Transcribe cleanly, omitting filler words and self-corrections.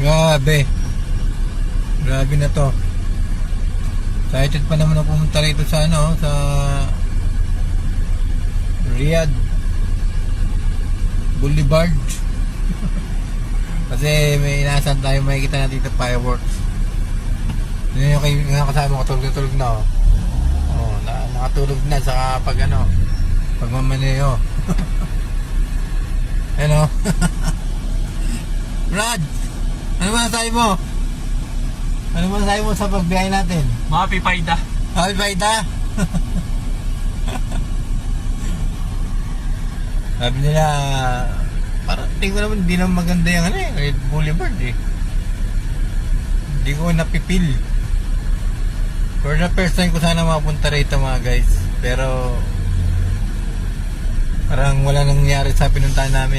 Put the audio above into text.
Grabe. Grabe na to. Excited pa naman ako pumunta rito sa ano, sa Riyadh Boulevard. Kasi may inaasahan tayo makikita na dito fireworks. Yun yung kasama ko, tulog na oh. Oh, nakatulog na sa pag ano, pagmamaneo. Ano? Brad, ano masasabi mo? Ano masasabi mo sa pagbiyahe natin? Happy Paida. Happy Paida? Sabi nila, parang tingin ko naman hindi naman maganda yung ano eh, Red Boulevard eh. Hindi ko napipil. For the first time ko sana mapunta rito mga guys. Pero parang wala nangyari sa pinuntahan namin.